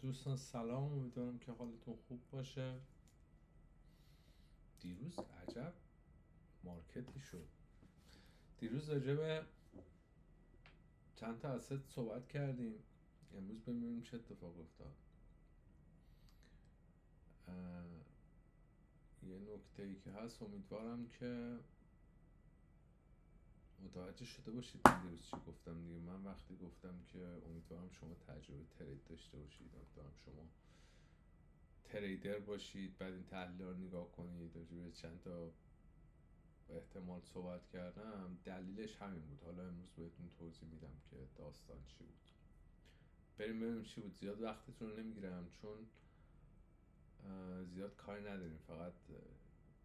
دوستان سلام، امیدوارم که حالتون خوب باشه. دیروز عجب مارکتی شد. دیروز راجع به چند تا asset صحبت کردیم. امروز ببینیم چه اتفاق افتاد. یه نکته ای که هست، امیدوارم که متوجه شده باشید من دیروز چی گفتم دیگه. من وقتی گفتم که امیدوارم شما تجربه ترید داشته باشید، امیدوارم شما تریدر باشید، بعد این تحلیل رو نگاه کنید، راجع به چند تا احتمال صحبت کردم، دلیلش همین بود. حالا امروز بهتون توضیح میدم که داستان چی بود. بریم ببینیم چی بود. زیاد وقتتون رو نمیگیرم چون زیاد کاری نداریم، فقط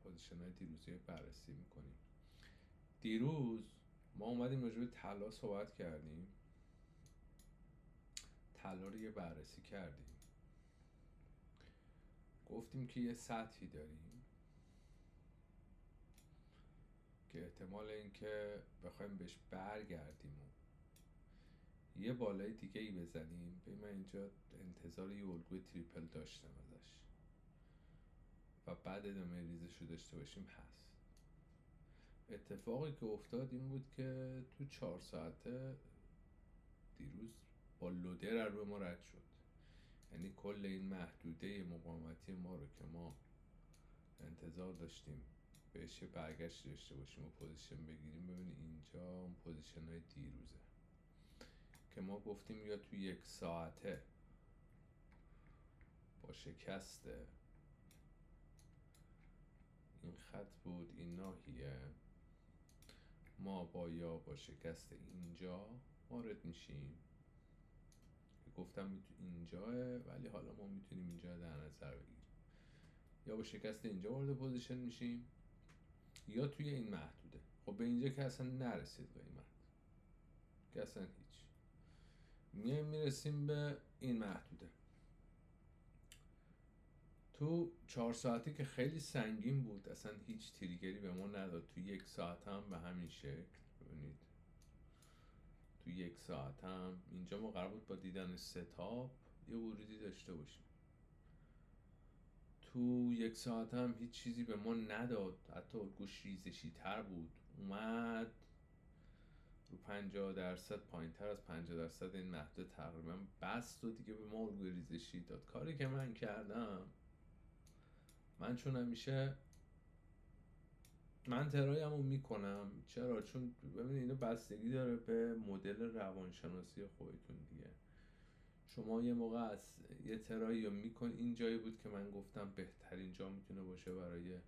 پوزیشن های دیروزی بررسی میکنیم. دیروز ما اومدیم راجع به طلا صحبت کردیم، طلا رو یه بررسی کردیم، گفتیم که یه سطحی داریم که احتمال این که بخوایم بهش برگردیم و یه بالای دیگه ای بزنیم. به من اینجا انتظار یه الگوی تریپل داشتم ازش و بعد ادامه ریزش رو داشته باشیم هست. اتفاقی که افتاد این بود که تو 4 ساعته دیروز با لودر روی ما رد شد. یعنی کل این محدوده مقاومتی ما رو که ما انتظار داشتیم بهش برگشت داشته باشیم و پوزیشن بگیریم، ببینید اینجا اون پوزیشن های دیروزه که ما گفتیم یا تو 1 ساعته با شکست این خط بود، این ناحیه، ما با شکست اینجا وارد میشیم. گفتم اینجاه، ولی حالا ما میتونیم اینجا در نظر بگیریم. یا با شکست اینجا وارد پوزیشن میشیم یا توی این محدوده. خب به اینجا که اصلا نرسید قیمت، که اصلا هیچ. میرسیم به این محدوده. تو 4 ساعتی که خیلی سنگین بود، اصلا هیچ تریگری به ما نداد. تو 1 ساعت هم به همین شکل. ببینید تو 1 ساعت هم اینجا ما قرار بود با دیدن ستاپ یه ورودی داشته باشیم. تو 1 ساعت هم هیچ چیزی به ما نداد، حتی الگوش ریزشی تر بود، اومد رو 50% پایین تر از 50% این محدود تقریبا بست و دیگه به ما الگوی ریزشی داد. کاری که من کردم، من چون همیشه من ترایم رو میکنم. چرا؟ چون ببینید اینو بستگی داره به مدل روانشناسی خودتون دیگه. شما یه موقع از یه ترایی رو میکن، این جایی بود که من گفتم بهترین جا میتونه باشه برای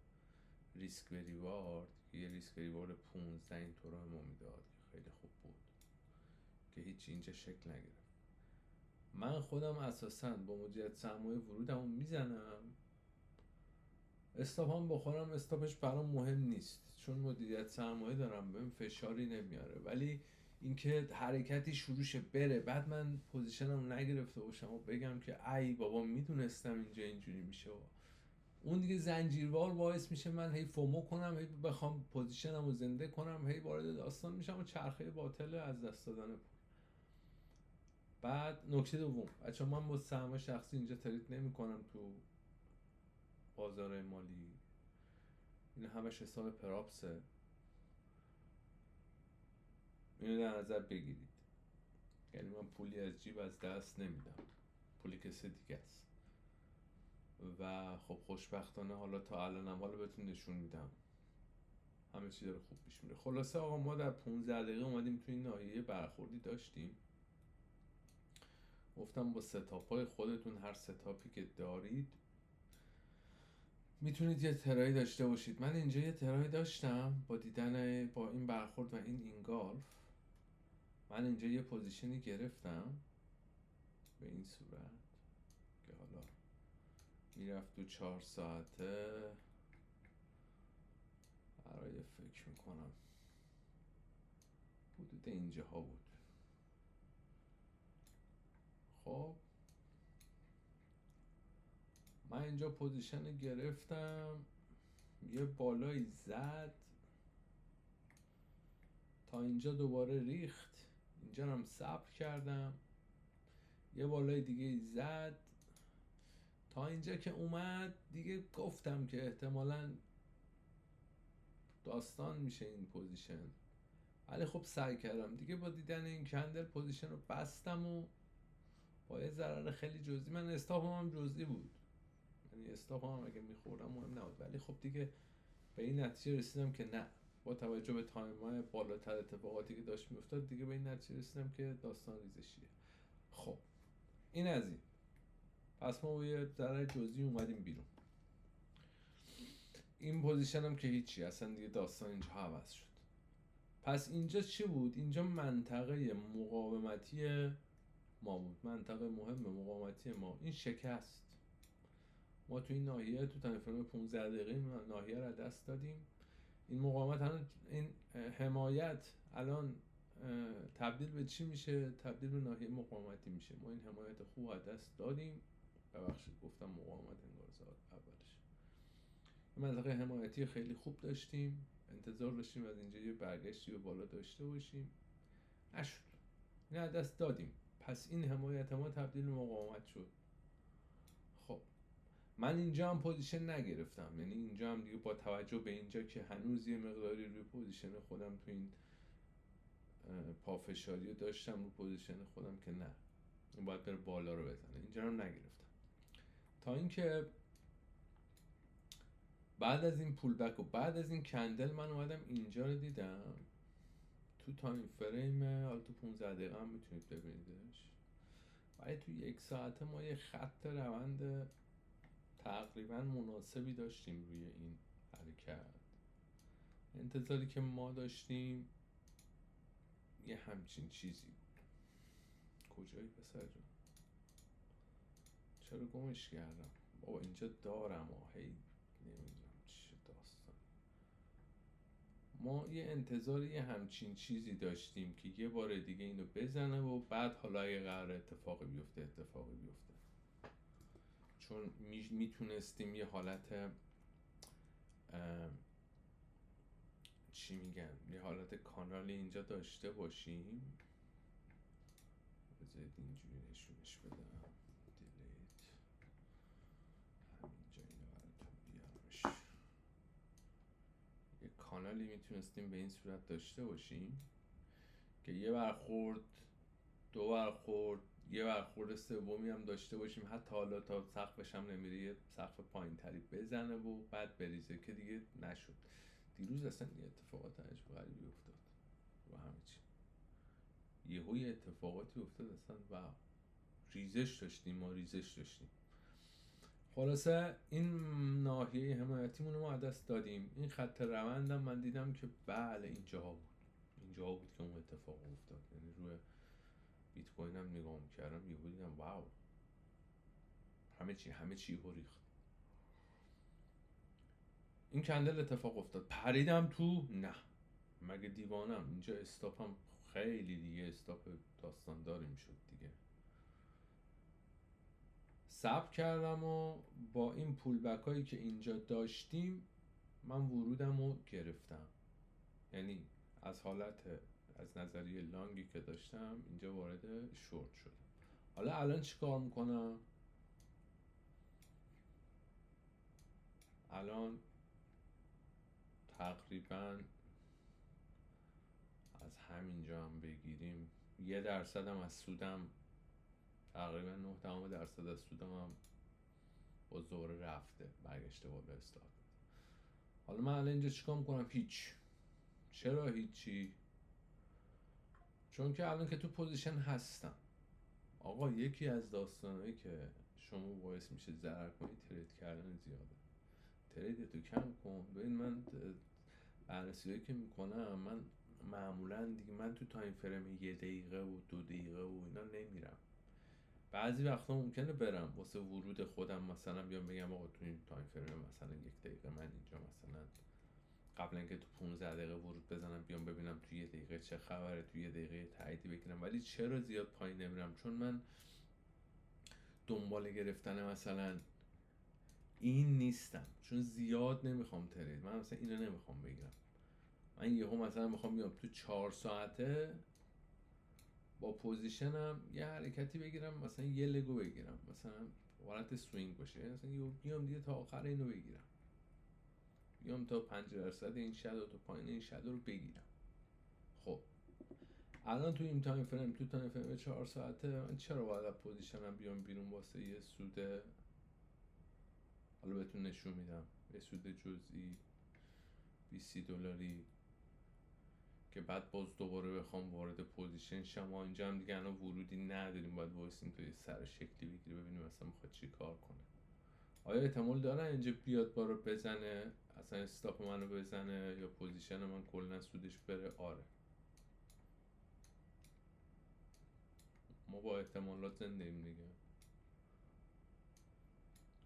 ریسک و ریوارد. یه ریسک و ریوارد 15 این طور ما میداد که خیلی خوب بود، که هیچ اینجا شکل نگرفت. من خودم اساساً با مدیریت سرمایه ورودمو میزنم، استاپ هم بخورم، استاپش برام مهم نیست چون مدیریت سرمایه دارم، بهم فشاری نمیاره. ولی اینکه حرکتی شروع شه بره، بعد من پوزیشنم نگرفته باشم و بگم که ای بابا میدونستم اینجا اینجوری میشه، اون دیگه زنجیروار باعث میشه من هی فومو کنم، هی بخوام پوزیشنمو زنده کنم، هی وارد داستان میشم و چرخه باطل از دست دادن پول. بعد نکته دوم، بچه‌ها، من با سهم شخصی اینجا ترید نمی‌کنم تو بازار مالی. این همش حساب پراپسه، اینو در نظر بگیرید. یعنی من پولی از جیب از دست نمیدم، پولی کسی دیگه است. و خب خوشبختانه حالا تا الانم حالا بهتون نشون میدم همه چی داره خوب پیش میره. خلاصه آقا، ما در 15 دقیقه اومدیم تو این ناحیه برخوردی داشتیم. گفتم با ستاپای خودتون، هر ستاپی که دارید میتونید یه ترایی داشته باشید. من اینجا یه ترایی داشتم با دیدن با این برخورد و این اینگالف. من اینجا یه پوزیشنی گرفتم به این صورت که حالا میرفت تو 4 ساعته برای فکر میکنم حدود اینجا ها بود. خب من اینجا پوزیشن گرفتم، یه بالایی زد تا اینجا، دوباره ریخت، اینجا هم صبر کردم، یه بالای دیگه زد، تا اینجا که اومد دیگه گفتم که احتمالاً داستان میشه این پوزیشن، ولی خب سعی کردم دیگه. با دیدن این کندل پوزیشن رو بستم و با یه ضرر خیلی جزئی، من استاپم هم جزئی بود، یعنی استاپم هم اگه میخوردم مهم نبود، ولی خب دیگه به این نتیجه رسیدم که نه، با توجه به تایم‌های بالاتر اتفاقاتی که داشت میافتاد دیگه به این نتیجه رسیدم که داستان ریزشیه. خب این از این. پس ما با یه ضرر جزئی اومدیم بیرون. این پوزیشن هم که هیچی، اصلا دیگه داستان اینجا عوض شد. پس اینجا چی بود؟ اینجا منطقه مقاومتی ما بود، منطقه مهم مقاومتی ما. این شکست، ما تو این ناحیه، تو تایمفریم 15 دقیقه ناحیه رو دست دادیم. این مقاومت، این حمایت الان تبدیل به چی میشه؟ تبدیل به ناحیه مقاومتی میشه. ما این حمایت خوب از دست دادیم. ببخشید گفتم مقاومت، انگار زاد اولش. منطقه حمایتی خیلی خوب داشتیم، انتظار داشتیم از اینجا یه برگشتی به بالا داشته باشیم، نشد، این از دست دادیم. پس این حمایت ما تبدیل به مقاومت شد. خب من اینجا هم پوزیشن نگرفتم، یعنی اینجا هم دیگه با توجه به اینجا که هنوز یه مقداری روی پوزیشن خودم تو این پافشاری رو داشتم رو پوزیشن خودم که نه، این باید بره بالا رو بزنه، اینجا هم نگرفتم. تا اینکه بعد از این پول بک و بعد از این کندل من اومدم اینجا رو دیدم تو تایم فریم، حالا تو 15 دقیقه هم میتونید ببینیدش، ولی تو 1 ساعته ما یه خط روند تقریبا مناسبی داشتیم روی این حرکت. انتظاری که ما داشتیم یه همچین چیزی بود. کجایی پسر جون؟ چرا گمش کردم؟ بابا اینجا دارم هی نمیدونم چه داستان. ما یه انتظاری یه همچین چیزی داشتیم که یه بار دیگه اینو بزنه و بعد حالا اگه قرار اتفاقی بیفته. چون میتونستیم یه حالت چی میگن، یه حالت کانالی اینجا داشته باشیم. بذارید اینجوری نشونش بدم، دیلیت، همینجا اینو براتون بیارمش. یه کانالی میتونستیم به این صورت داشته باشیم که یه برخورد، دو برخورد، یه برخورد سومی هم داشته باشیم، حتی حالا تا سقفش هم نمیره یه سقف پایین تری بزنه و بعد بریزه، که دیگه نشد. دیروز اصلا یه اتفاقات عجب غریبی افتاد و همه چی، یهو یه اتفاقاتی افتاد اصلا و ریزش داشتیم. خلاصه این ناحیه حمایتیمون رو ما دست دادیم. این خط روندم من دیدم که بله اینجا بود که اون اتفاق افتاد. یعنی روی بیت کوین هم نگاه می‌کردم یهو دیدم واو، همه چی رو ریخت. این کندل اتفاق افتاد، پریدم تو، نه مگه دیوانم، اینجا استاپم خیلی دیگه استاپ داستانداری میشد دیگه. صبر کردم و با این پول بک هایی که اینجا داشتیم من ورودم رو گرفتم، یعنی از نظریه لانگی که داشتم اینجا وارد شورت شدم. حالا الان چی کار میکنم؟ الان تقریبا از همینجا هم بگیریم 1% هم از سودم، تقریبا 9% از سودم هم با زوره رفته، برگشته بالا استارت. حالا من الان اینجا چیکار میکنم؟ هیچ. چرا هیچی؟ چون که الان که تو پوزیشن هستم. آقا یکی از داستانهایی که شما باعث میشه ضرر کنی ترید کردن زیاده. تریدتو کم کن. ببین من بررسی‌هایی که میکنم، من معمولا دیگه من تو تایم فریم 1 دقیقه و 2 دقیقه و اینا نمیرم. بعضی وقتا ممکنه برم واسه ورود خودم، مثلا بیام بگم آقا تو این تایم فریم مثلا 1 دقیقه من اینجا مثلا قبل اینکه تو 15 دقیقه ورود بزنم بیام ببینم تو 1 دقیقه چه خبره، تو 1 دقیقه تاییدی بگیرم. ولی چرا زیاد پایین نمیرم؟ چون من دنبال گرفتن مثلا این نیستم، چون زیاد نمیخوام ترید. من مثلا اینو نمیخوام بگیرم. من یهو مثلا میخوام بیام تو 4 ساعته با پوزیشنم یه حرکتی بگیرم، مثلا یه لگو بگیرم، مثلا حالت سوینگ باشه، یعنی مثلا بیام دیگه تا آخر اینو بگیرم، بیام تا 5% این شادو، تا پایین این شادو رو بگیرم. خب الان تو این تایم فریم، تو تایم فریم 4 ساعته، من چرا باید از پوزیشنم بیام بیرون واسه یه سود، حالا بهتون نشون میدم، یه سود جزئی $20 که بعد باز دوباره بخوام وارد پوزیشن شم. ما اینجا هم دیگه الان ورودی نداریم، باید وایسیم تا یه سر شکلی بگیره ببینیم اصلا میخواد چی کار کنه. آیا احتمال داره اینجا بیاد بارو بزنه، اصلا استاپ منو بزنه، یا پوزیشن من کلا سودش بره؟ آره، ما با احتمالات زنده ایم دیگه.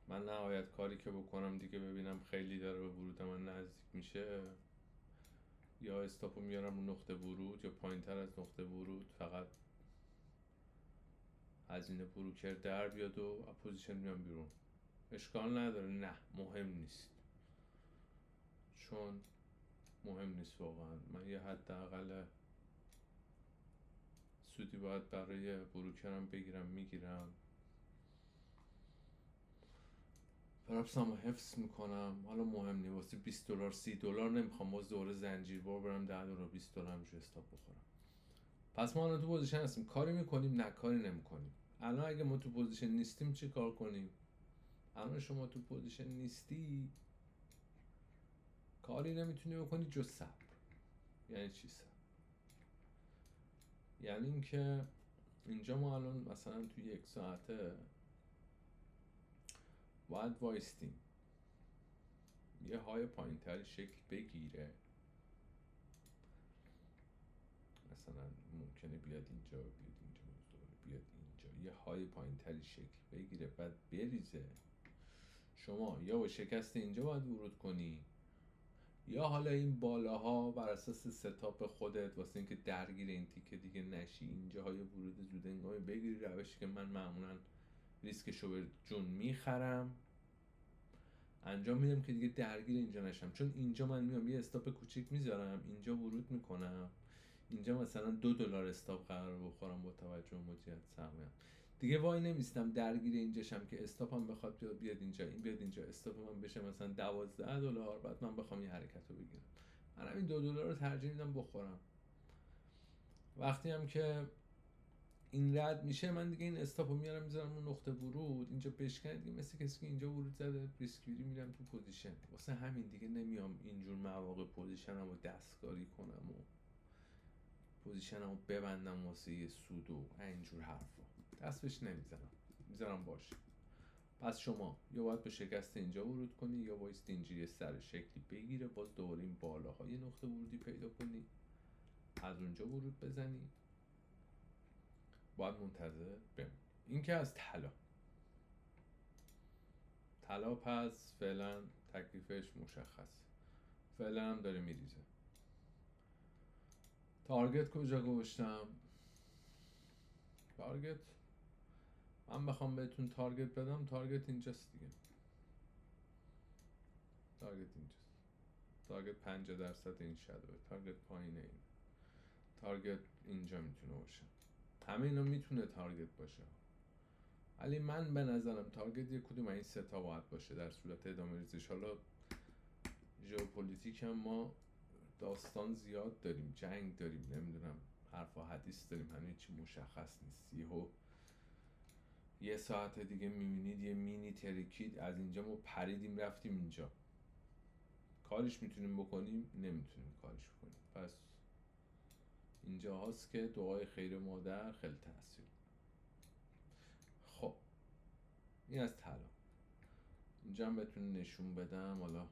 من نهایت کاری که بکنم دیگه ببینم خیلی داره به ورود من نزدیک میشه، یا استاپو میارم رو نقطه ورود، یا پایین تر از نقطه ورود، فقط هزینه بروکر در بیاد و پوزیشن میام بیرون. اشکال نداره، نه مهم نیست، چون مهم نیست واقعا. من یه حداقل سودی باید برای بروکرم بگیرم، میگیرم، پرپسمو حفظ میکنم. حالا مهم نیست واسه $20 $30 نمیخوام باز دوره زنجیر بار برم $10 $20 همجور استاپ بخورم. پس ما الان تو پوزیشن هستیم، کاری میکنیم؟ نه کاری نمیکنیم. الان اگه ما تو پوزیشن نیستیم چی کار کنیم؟ الان شما تو پوزیشن نیستی، کاری نمیتونی بکنی جز صبر. یعنی چی صبر؟ یعنی اینکه اینجا ما الان مثلا تو 1 ساعته باید وایستیم یه های پایین تری شکل بگیره، مثلا ممکنه بیاد اینجا، بیاد اینجا، یه های پایین تری شکل بگیره، بعد بریزه. شما یا با شکست اینجا باید ورود کنی، یا حالا این بالاها بر اساس ستاپ خودت واسه اینکه درگیر این تیکه دیگه نشی، اینجاهای ورود زود انگامی بگیری. روشی که من معمولا ریسکشو به جون میخرم انجام میدم که دیگه درگیر اینجا نشم، چون اینجا من میام یه استاپ کوچیک میذارم، اینجا ورود میکنم، اینجا مثلا $2 استاپ قرار بخورم با توجه به مدیریت سهمم، دیگه وای نمیستم درگیر اینجاشم که استاپم بخواد بیاد اینجا، این بیاد اینجا، استاپ من بشه مثلا $12، بعد من بخوام این حرکت رو بگیرم. من همین $2 رو ترجیح میدم بخورم. وقتی هم که این رد میشه، من دیگه این استاپ رو میارم میذارم رو نقطه ورود، اینجا بشکنه دیگه، مثل کسی که اینجا ورود زده ریسکیوری میرم تو پوزیشن. واسه همین دیگه نمیام اینجور مواقع پوزیشنم رو دستکاری کنم و پوزیشنم رو ببندم واسه یه سود و اینجور حرفا، دست بهش نمیزنم، میذارم باشه. پس شما یا باید به شکست اینجا ورود کنی، یا باید اینجوری سر شکلی بگیره، باز دوباره این بالاها یه نقطه ورودی پیدا کنی، از اونجا ورود بزنی، باید منتظر بمونی. این که از طلا پس فعلا تکلیفش مشخص، فعلا هم داره میریزه. تارگت کجا گذاشتم؟ تارگت من بخوام بهتون تارگت بدم، تارگت اینجاست دیگه، تارگت اینجاست، تارگت 50% این شادوه، تارگت پایینه، این تارگت اینجا میتونه باشه، همه اینا میتونه تارگت باشه، ولی من به نظرم تارگت یک کدوم این سه تا باید باشه در صورت ادامه ریزش. حالا ژئوپلیتیک هم ما داستان زیاد داریم، جنگ داریم، نمیدونم حرف و حدیث داریم، هنوز چی مشخص نیست. یه ساعت دیگه میبینید یه مینی ترکید از اینجا، ما پریدیم رفتیم اینجا، کارش میتونیم بکنیم؟ نمیتونیم کارش بکنیم. پس اینجا هاست که دعای خیر مادر خیلی تاثیر. خب این از طلا. اینجا هم بهتون نشون بدم. حالا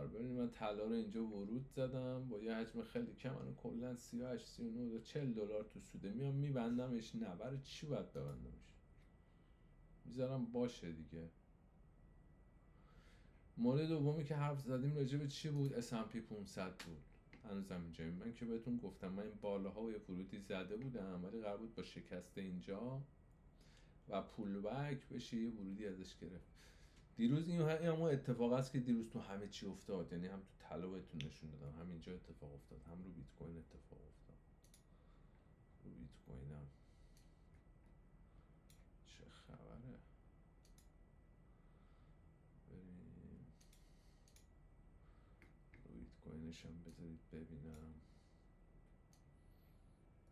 ببینید من طلا رو اینجا ورود زدم با یه حجم خیلی کم، منو کلا 38 39 $40 تو سوده، میام میبندمش. نه برای چی باید ببندمش؟ میذارم باشه دیگه. مورد دومی که حرف زدیم راجع به چی بود؟ S&P 500 بود. هنوزم اینجاییم. من که بهتون گفتم من این بالاها و یه ورودی زده بودم، ولی قرار بود با شکست اینجا و پول بک بشه یه ورودی ازش گرفت. دیروز این همون اتفاق است که دیروز تو همه چی افتاد، یعنی هم تو طلا بهتون نشون دادم، هم اینجا اتفاق افتاد، هم رو بیت کوین اتفاق افتاد. رو بیت کوینم چه پایینشم بذارید ببینم.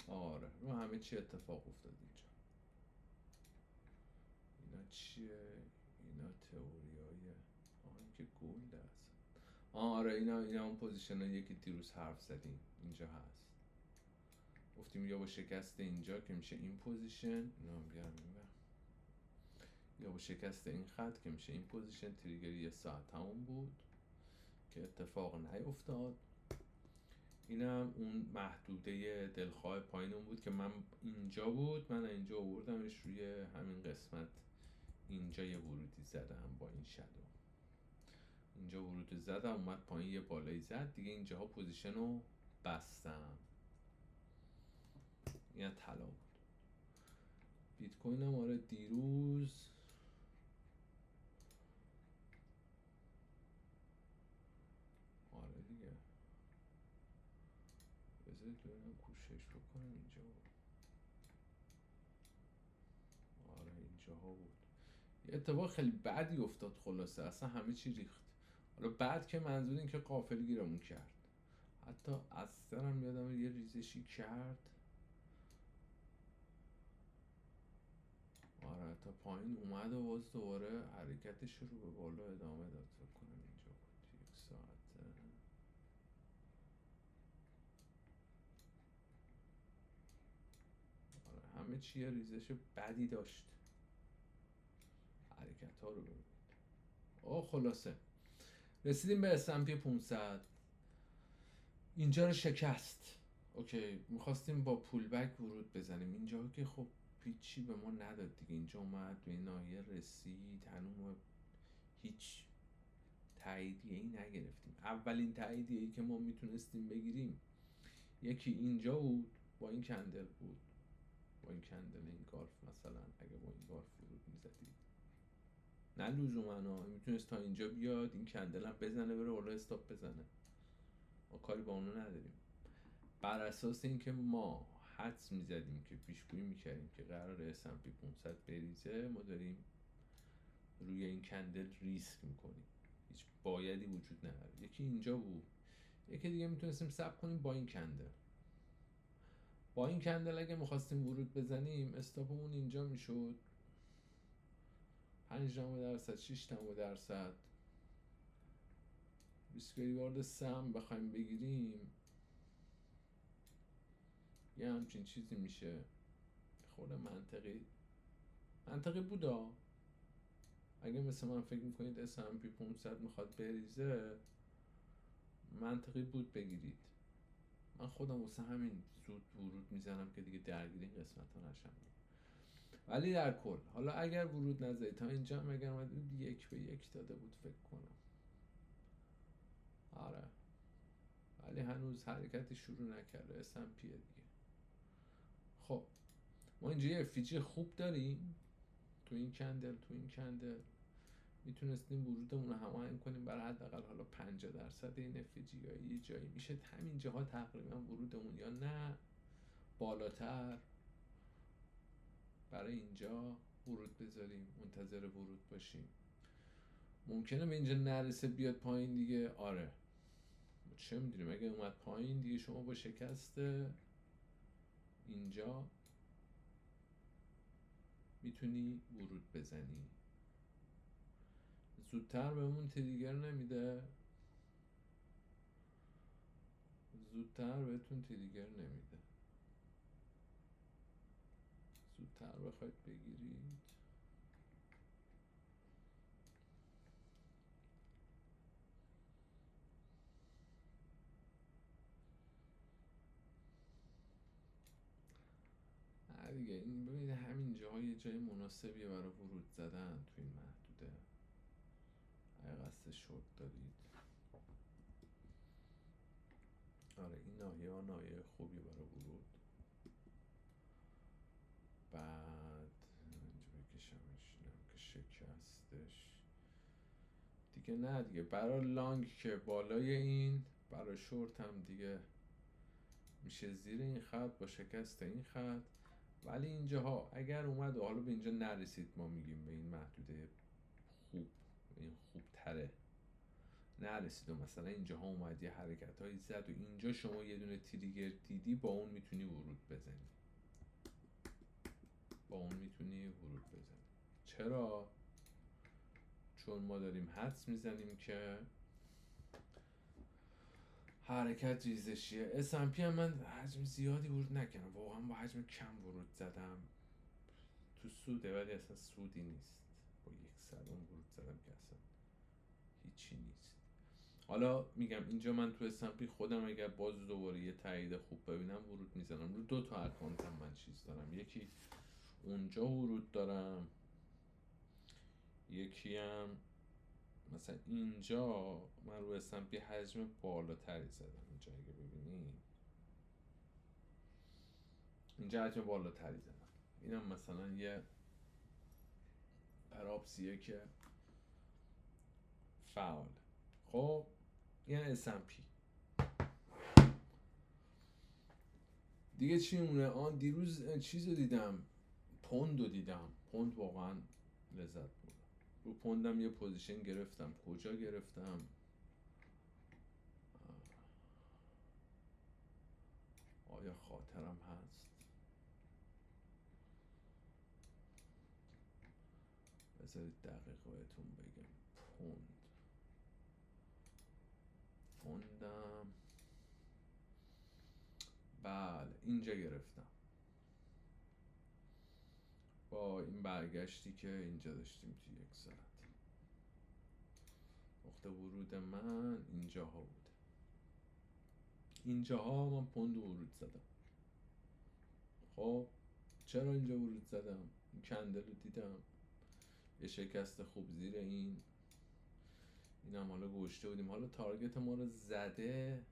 آره رو همه چی اتفاق افتاد اینجا. اینا چیه؟ اینا تئوریای این که گلد هست. آره اینا اون پوزیشن هاییه که دیروز حرف زدیم اینجا هست. گفتیم یا با شکست اینجا که میشه این پوزیشن، اینا هم بیارم اینور، یا با شکست این خط که میشه این پوزیشن. تریگر یه ساعت تموم بود که اتفاق نیفتاد. اینم اون محدوده دلخواه پایینمون بود که من اینجا بود، من اینجا آوردمش روی همین قسمت. اینجا یه ورودی زدم با این شادو، اینجا ورود زدم اومد پایین یه بالایی زد دیگه، اینجاها پوزیشن رو بستم. این طلا بود. بیت کوین هم آره دیروز آره دیگه، بذارید ببینم کوشش بکنم اینجا. آره اینجاها بود. یه اتفاق خیلی بدی افتاد خلاصه، اصلا همه چی ریخت. حالا بعد که منظور این که قافل گیرمون کرد، حتی اثرم یادم یه ریزشی کرد. آره تا پایین اومد و باز دوباره حرکتش رو به بالا ادامه داد. فکر کنم اینجا بود 1 ساعت. آره همه چی یه ریزش بدی داشت. حرکت ها رو ببینید. خلاصه رسیدیم به S&P 500. اینجا رو شکست. اوکی میخواستیم با پول بک ورود بزنیم اینجا که خب هیچی به ما نداد دیگه. اینجا اومد به این ناحیه رسید، هنوز هیچ تاییدیه ای نگرفتیم. اولین تاییدیه ای که ما میتونستیم بگیریم یکی اینجا بود، با این کندل بود، با این کندل این گالف. مثلا اگه با این گالف ورود میزدید، نه لزوما میتونست تا اینجا بیاد، این کندل هم بزنه بره بالا استاپ بزنه، ما کاری با اونو نداریم. بر اساس اینکه ما حدس میزدیم که پیشگویی میکردیم که قرار S&P 500 بریزه، ما داریم روی این کندل ریسک میکنیم. هیچ بایدی وجود نداره. یکی اینجا بود، یکی دیگه میتونستیم صبر کنیم با این کندل. با این کندل اگه میخواستیم ورود بزنیم استاپمون اینجا میشد 5% 6%. ریسک ریوارد سم بخوایم بگیریم یه همچین چیزی میشه. خود منطقی بودا. اگه مثل من فکر میکنید S&P 500 میخواد بریزه، منطقی بود بگیرید. من خودم واسه همین زود ورود میزنم که دیگه درگیر این قسمت ها نشم. ولی در کل حالا اگر ورود نزدید تا اینجا هم اگر اومدید 1-1 داده بود فکر کنم. آره ولی هنوز حرکتی شروع نکرده S&P دیگه. خب ما اینجا یه FG خوب داریم تو این کندل میتونستیم ورودمون رو هماهنگ کنیم برای حداقل حالا 50% این FG، یا یه جایی میشه همین جاها تقریبا ورودمون، یا نه بالاتر برای اینجا ورود بذاریم، منتظر ورود باشیم. ممکنه به اینجا نرسه بیاد پایین دیگه. آره چه میدونیم، اگه اومد پایین دیگه شما با شکست اینجا میتونی ورود بزنی. زودتر بهمون تریگر نمیده، زودتر بهتون تریگر نمیده. زودتر بخواید بگیرید دیگه. این ببینید همین جاها یه جای مناسبیه برای ورود زدن تو این محدوده. اگه قصد شورت دارید، آره این ناحیه ها ناحیه خوبی برای ورود. بعد اینجا بکشمش، که شکستش دیگه. نه دیگه برای لانگ که بالای این، برای شورت هم دیگه میشه زیر این خط با شکست این خط. ولی اینجاها اگر اومد و حالا به اینجا نرسید، ما میگیم به این محدوده خوب، این خوب تره، نرسید و مثلا اینجاها اومد یه حرکت هایی زد و اینجا شما یه دونه تریگر دیدی، با اون میتونی ورود بزنی. چرا؟ چون ما داریم حدس میزنیم که حرکت ریزشیه. S&P هم من حجم زیادی ورود نکردم، واقعا با حجم کم ورود زدم، تو سوده ولی اصلا سودی نیست. با 100 ورود زدم که اصلا هیچی نیست. حالا میگم اینجا من تو S&P خودم اگر باز دوباره یه تایید خوب ببینم ورود میزنم. رو 2 تا اکانتم من چیز دارم، یکی اونجا ورود دارم، یکی هم مثلا اینجا من رو S&P حجم بالاتری زدم. اینجا اگه ببینی اینجا حجم بالاتری زدم. اینم مثلا یه پراپسیه که فعال. خب این S&P دیگه چی میمونه؟ دیروز چیز رو دیدم، پوند رو دیدم. پوند واقعا لذت بردم. رو پوندم یه پوزیشن گرفتم. کجا گرفتم؟ آیا خاطرم هست؟ بذارید دقیق بهتون بگم. پوندم بله اینجا گرفتم، با این برگشتی که اینجا داشتیم توی 1 ساعت. نقطه ورود من اینجاها بوده. اینجاها من پوند ورود زدم. خب چرا اینجا ورود زدم؟ این کندل رو دیدم، یه شکست خوب زیر این هم حالا گوشته بودیم. حالا تارگت ما رو زده،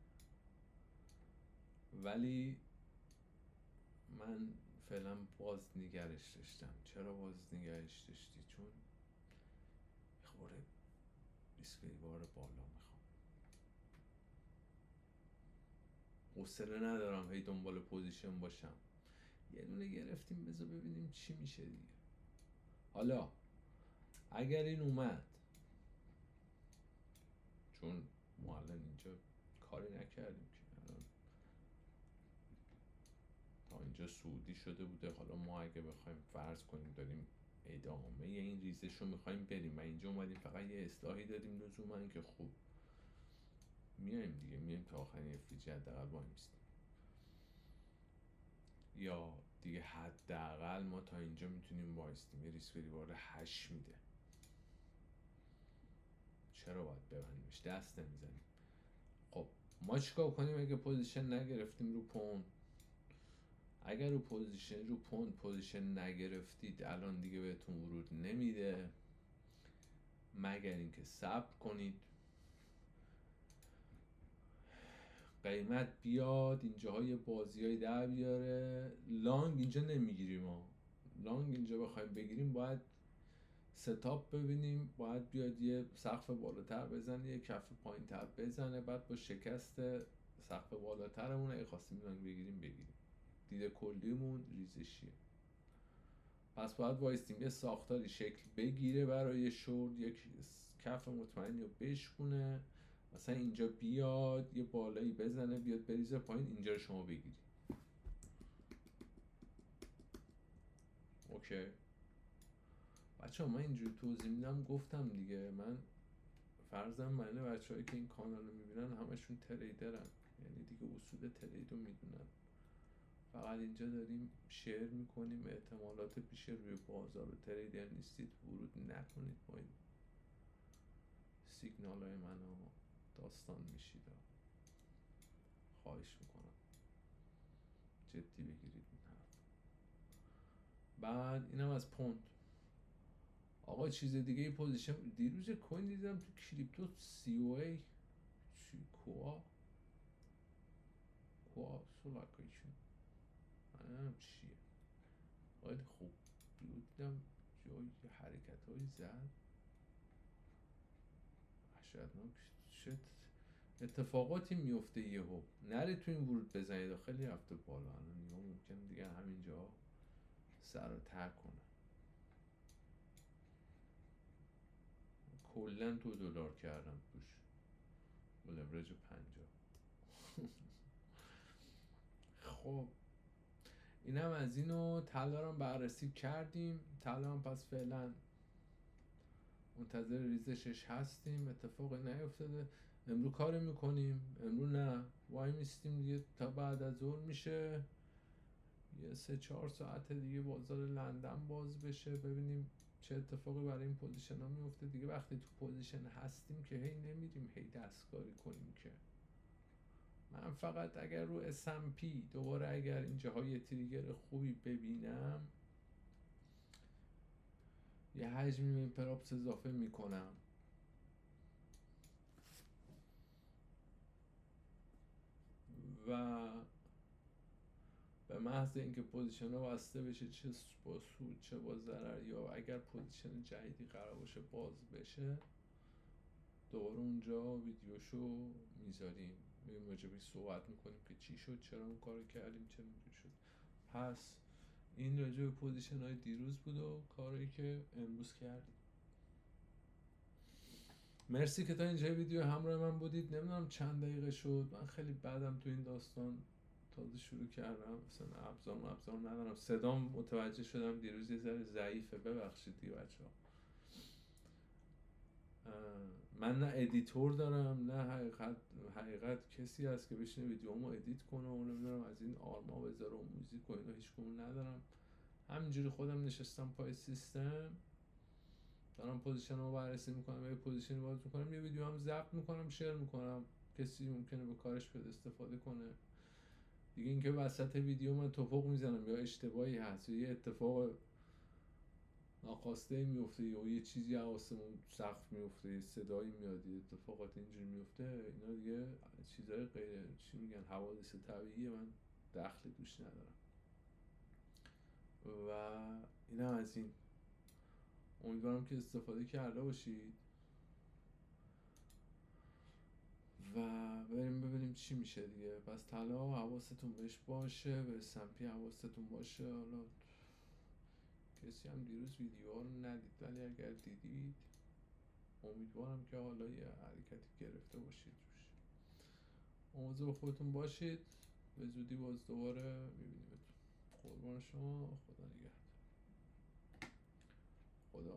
ولی من فعلا باز نگرش داشتم. چرا باز نگرش داشتی؟ چون خورده ریسک بار بالا میخوام. حوصله ندارم هی دنبال پوزیشن باشم. یه دونه گرفتیم، بذار ببینیم چی میشه دیگه. حالا اگر این اومد، چون ما الان اینجا کاری نکردیم که الان تا اینجا سعودی شده بوده. حالا ما اگه بخوایم فرض کنیم داریم ادامه این ریزش رو میخوایم بریم و اینجا اومدیم فقط یه اصلاحی دادیم لزوما که خوب میایم دیگه، میایم تا آخرین FVG حداقل وایمیستیم، یا دیگه حداقل ما تا اینجا میتونیم وایستیم. یه ریسک ریوارد 8 میده، چرا باید ببندیمش؟ دست نمیزنیم. خب ما چیکار کنیم اگه پوزیشن نگرفتیم رو پوند؟ اگر رو پوند پوزیشن نگرفتید، الان دیگه بهتون ورود نمیده مگر اینکه صبر کنید قیمت بیاد اینجاها یه بازیای در بیاره. لانگ اینجا نمیگیریم ما. لانگ اینجا بخوایم بگیریم باید ستاپ ببینیم، باید بیاد یه سقف بالاتر بزنه، یه کف پایین تر بزنه، بعد با شکست سقف بالاترمون اگه خواستیم لانگ بگیریم. دید کلیمون ریزشیه، پس باید وایستیم یه ساختاری شکل بگیره برای شورت، یک کف مطمئنی رو بشکونه، مثلا اینجا بیاد یه بالایی بزنه، بیاد بریزه پایین، اینجا رو شما بگیری. اوکی بچه ها، من اینجوری توضیح میدم، گفتم دیگه من فرضم منه بچه‌هایی که این کانال رو میبینن همشون تریدرن، یعنی دیگه اصول ترید رو میدونن. فقط اینجا داریم شیر میکنیم احتمالات پیش روی بازار. تریدر نیستید، ورود نکنید با این سیگنال های من داستان میشید. خواهش میکنم جدی بگیرید این حرف. بعد اینم از پوند. آقا چیز دیگه ای پوزیشن دیروز کوین دیدم تو کریپتو COA چی کوآ سولاکیشن منم چیه خیلی خوب دیدم جایی حرکت هایی زد وحشتناک. چه اتفاقاتی میفته یهو، نرید تو این ورود بزنید، خیلی رفته بالا. الان یا ممکن دیگه همینجا سر رو تر کنه. کلن $2 کردم توش. لورج 50. خب اینم از اینو. طلا هم بررسی کردیم. طلا هم پس فعلا منتظر ریزشش هستیم. اتفاقی نیفتاده. امرو کاری میکنیم، امرو نه، وای میستیم دیگه تا بعد از ظهر میشه، یه 3-4 ساعت دیگه بازار لندن باز بشه، ببینیم چه اتفاقی برای این پوزیشن ها میفته دیگه. وقتی تو پوزیشن هستیم که هی نمیریم هی دستکاری کنیم که. من فقط اگر رو S&P دوباره اگر اینجاها یه تریگر خوبی ببینم یه حجمی به این پراپس اضافه میکنم و به محض اینکه پوزیشن ها بسته بشه، چه با سود چه با ضرر، یا اگر پوزیشن جدیدی قرار باشه باز بشه، دوباره اونجا ویدیوشو میذاریم، میریم راجبش صحبت میکنیم که چی شد، چرا اون کارو کردیم، چرا اینجوری شد. پس این راجع به پوزیشن های دیروز بود و کاری که امروز کردیم. مرسی که تا اینجا ویدیو همراه من بودید. نمیدونم چند دقیقه شد، من خیلی بعدم تو این داستان تازه شروع کردم، مثلا ابزار ندارم، صدام متوجه شدم دیروز یه ذره ضعیفه، ببخشید دیگه بچه‌ها. من نه ادیتور دارم نه حقیقت کسی هست که بشینه ویدیومو ادیت کنه و نمیدونم از این آرما بذاره و موزیک و اینا هیچ کدوم ندارم. همینجوری خودم نشستم پای سیستم دارم پوزیشن رو بررسی میکنم، یه پوزیشنی باز میکنم، یه ویدیو هم ضبط میکنم شیر میکنم، کسی ممکنه به کارش بیاد استفاده کنه دیگه. اینکه وسط ویدیو من توپق میزنم یا اشتباهی هست یا یه اتفاق ناخواسته میفته یا یه چیزی آسمون سقف میفته، یه صدایی میاد، یه اتفاقات اینجوری میفته، اینا دیگه چیزای غیر چی میگن حوادث طبیعیه، من دخلی توش ندارم. و اینا از این. امیدوارم که استفاده کرده باشید و بریم ببینیم چی میشه دیگه. پس طلا حواستون بهش باشه، به S&P حواستون باشه. حالا کسی هم دیروز ویدیوها رو ندید، ولی اگر دیدید امیدوارم که حالا یه حرکتی گرفته باشید روش. مواظب خودتون باشید. به زودی باز دوباره میبینیمتون. قربان شما. خدا نگهدار. خدا